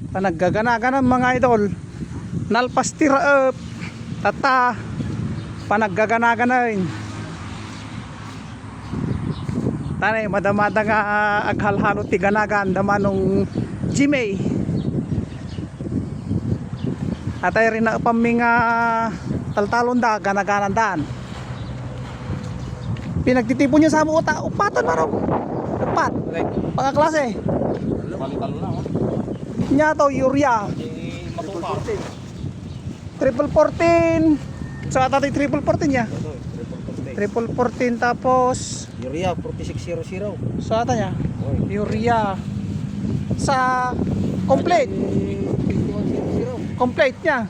Panaggaganagan mga idol. Nalpastira tata panaggaganagan. Tanay madamada nga aghalhalo ti ganagan damanong Jimmy. Atay rin na paminga taltalon da ganaganan daan. Pinagtitipon niya sa uta upatan maraw. Upat. Pangaklase. Balitalo na oh. Nya to urea. Triple 14. So ata triple 14 niya. Triple 14 tapos Urea 4600. so ata niya. Urea sa complete. 5100. Complete niya.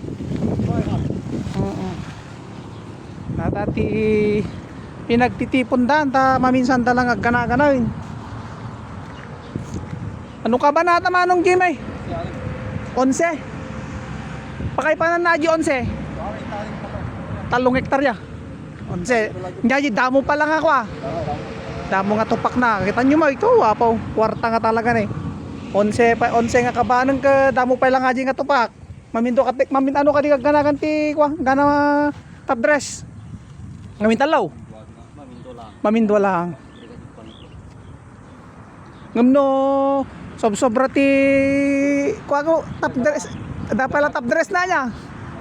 Natati pinagtitipon dan ta maminsan talang agganaganain. Ano ka ba nata manong game ay? 11. Pakay pa na naji 11. Talong hektarya. 11. Ngayon damo pa lang ako ah. Damo nga tupak na. Kita nyo mo ito wapaw. Kwarta nga talaga na eh. 11 nga kabanang ka damo pa lang nga tupak. Mamindo ka ano ka di ganagan ti kwa gana top dress. Ngamintalaw. Mamindo lang. Ngamno sobra ti kwa ko top dress. Da pala top dress na niya.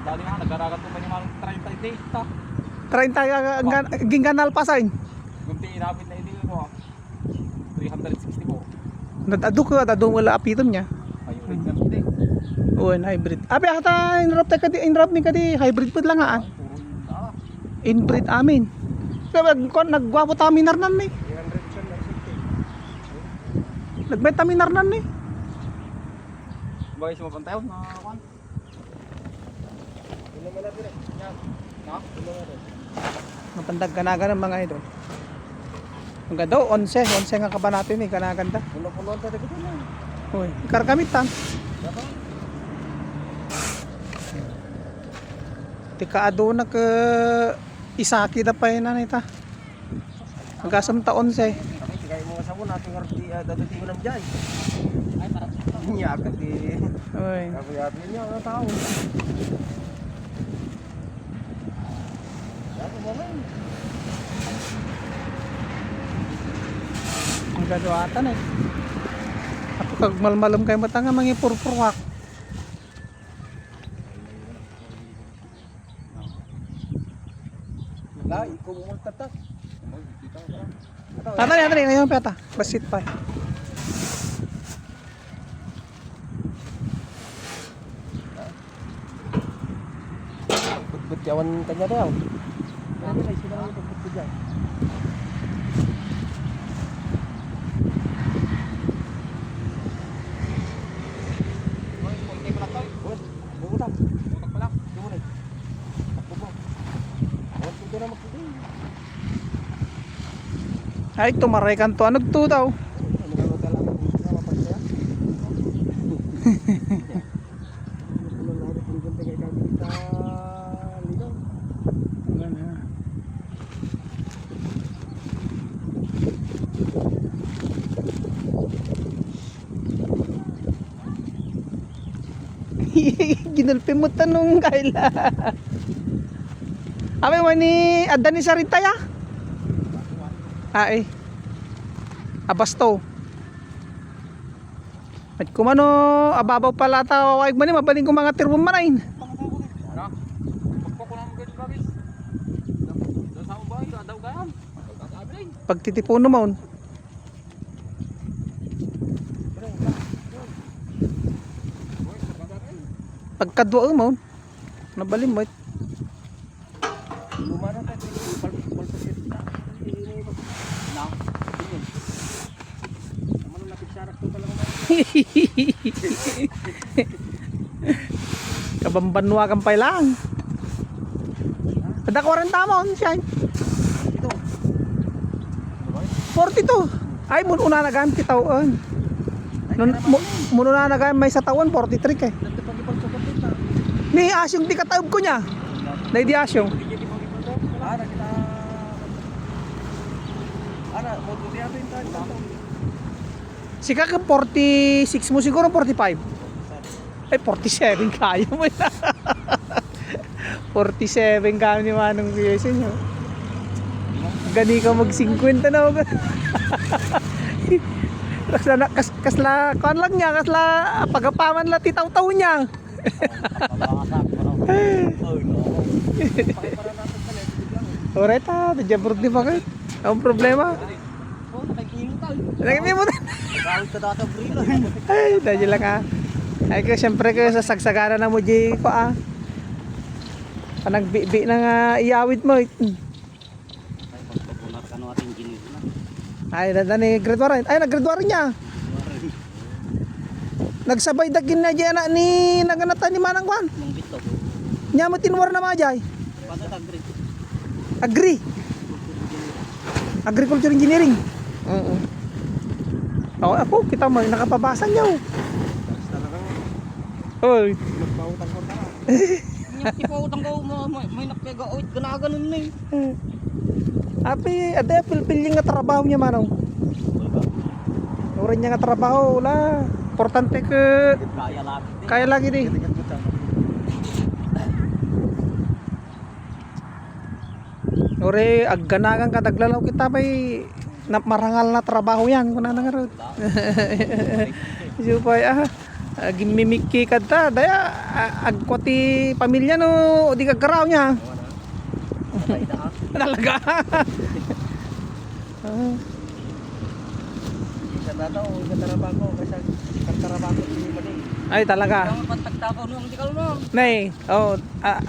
Dali nga nagaragat ko pa ni Mang 30 days ta. 30 ginganal pasain. Gunti inabit na hindi ko. 364. Nadado ka dado wala apiton niya. Hybrid na hindi. Oo, hybrid. Abi ata inrap ni kadi hybrid pud lang ah. Inbreed amin. Kaya nagwapo taminar nan ni. Nagmetaminar nan ni. Bagay sa mapantayon na kan. Mapandag kanagan ng mga idol. Ang ganda 11 nga kaba natin eh kanaganda. Puno-puno ta dito na. Hoy, ikargamit ta. Tika ado na ka isaki da pa na nita. Hanggasam ta 11. Kami tigay mo sa muna ating arti dati mo nam jay. Ay para niya ka di. Hoy. Kapuyat niya ang tao. Ako mo man. Ang gaduatan eh. Ako kag malmalam kay mata nga mga purpurwak. Lai ko mo tatak. Tari ngayon peta. Basit pa. But kawan tanya daw. Ano ay sila ang pagbut diyan. Ay tumaray kanto ano to daw. Ginulpi mo tanong kaila. Abe mo ni adda ni sarita ya? Ay. Abasto. At kumano ababaw pala ta wag man mabaling ko mga tirbon manain. Pagtitipuno mo. Pagkadwa mo. Nabalim mo. Lumana ta palpasit na. Amano na pitsarak to talaga. Kabambanwa kampay lang. Kada 40 mo siya. Ito. 42. Ay mun una na gamit taon. Mun una na gamit may sa taon 43 kay. Ni asyong di kataob ko niya. Nay di asyong. Ana kita. Ana mo to di atin ta. Sika ka 46 mo siguro 45. Ay, 47 kaya mo na. 47 kaya ni Manong Quezon nyo. Gani ka mag-50 na. Kasla, kuhan lang niya, kasla, pagapaman lang titaw-taw niya. Oreta, nadyabroad ni Bakit. Ang problema. Nakimimutan. Gawin ka data brilo. Ay, dahil lang ah. Ay ko, siyempre ko sa sagsagana na mo, Jay, ko ah. Panagbi-bi na nga iyawit mo. Ay, ni graduaran. Ay, nag-graduaran niya. Nagsabay dagin na dyan na ni naganatan ni Manang Kwan. Nya mo tinwar na majay. Agri. Agriculture engineering. Oo. Ako, kita mo, nakapabasa niya. Oy. Magpautang ko na. Ipautang ko, may nakpega-out, ganaganon na eh. Api, ade, pilpil nga trabaho niya, Manong. Urin niya nga trabaho, wala. Importante ke, kaya lagi di. Ore, agganagan kadaglalaw kita pa'y marangal na trabaho yan. Kuna na nga rin. Supay, gimimiki ka ta. Daya, agkwati pamilya no, di kagaraw niya. Talaga. Isa na daw, katarabang ko. Kasi katarabang ko si Mali. Ay, talaga. Ang pagtagtakaw nung hindi ka naman. Nay,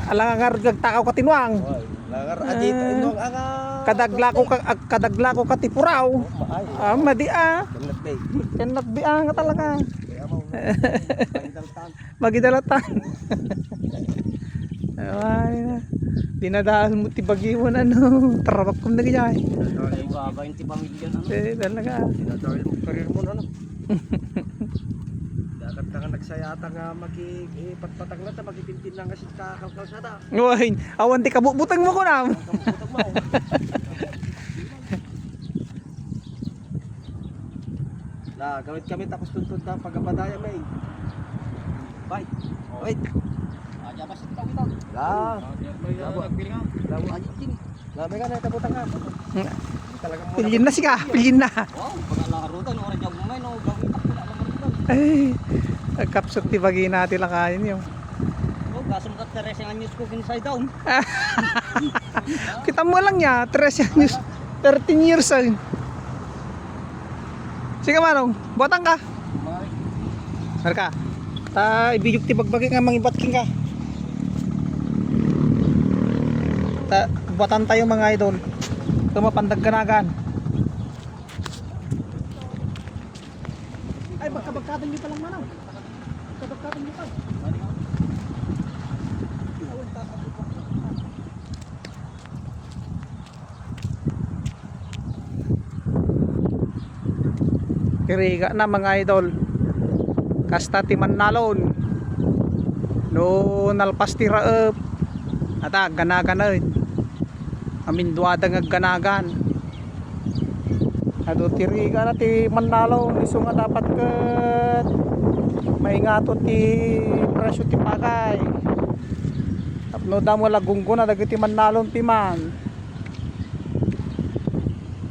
alang nga gagtakaw ka tinwang. Langar adit indong aga. Kadagla ko ka tipuraw. Madi Kanat bay. Kanat bi nga talaga. Kaya mo. Magidalatan. Ay, dinadaan mo tibagiwan ano. Tarabak ko na kaya. Ay, baba yung pamilya na. Talaga. Dinadawin mo karir mo ano. Dapat ka nga nagsayata nga magipatpatang na ta magipintin lang kasi kakalkalsada. Uy, awan ti kabutang mo ko na. Kamputang mo. La, gamit kami tapos tuntun ta pagkapadaya may. Bye. Wait. Aja pa sa tao ito. La. Labo aja din. Labi ka na tabutang ka. Talagang mo. Pilin na siya, pilin na. Wow, pagkalaro to, no, radyo mo may no, gawin takbo na naman ito. Ay, kapsot tibagi natin lang kain yun. Oh, gasong ka Teresa ang news ko inside down. Kita mo lang niya, 13 years, 13 years ay. Sige Manong, buatan ka. Marka. Ibigok ti bagbagi nga mangibatking ka. Buatan tayo mga idol. Tumapandag ganagan. Ay, magkabagkatan nyo pa lang Manong. Magkabagkatan nyo pa. Kiriga na mga idol. Kasta timan nalon. No nalpas tira up. Ata ganagan na. Amin duada nga ganagan. Ado tiriga na ti manalon. Iso nga dapat ket maingato ti presyo ti pagay. Tapno damo lagunggo na dagiti manalon ti man.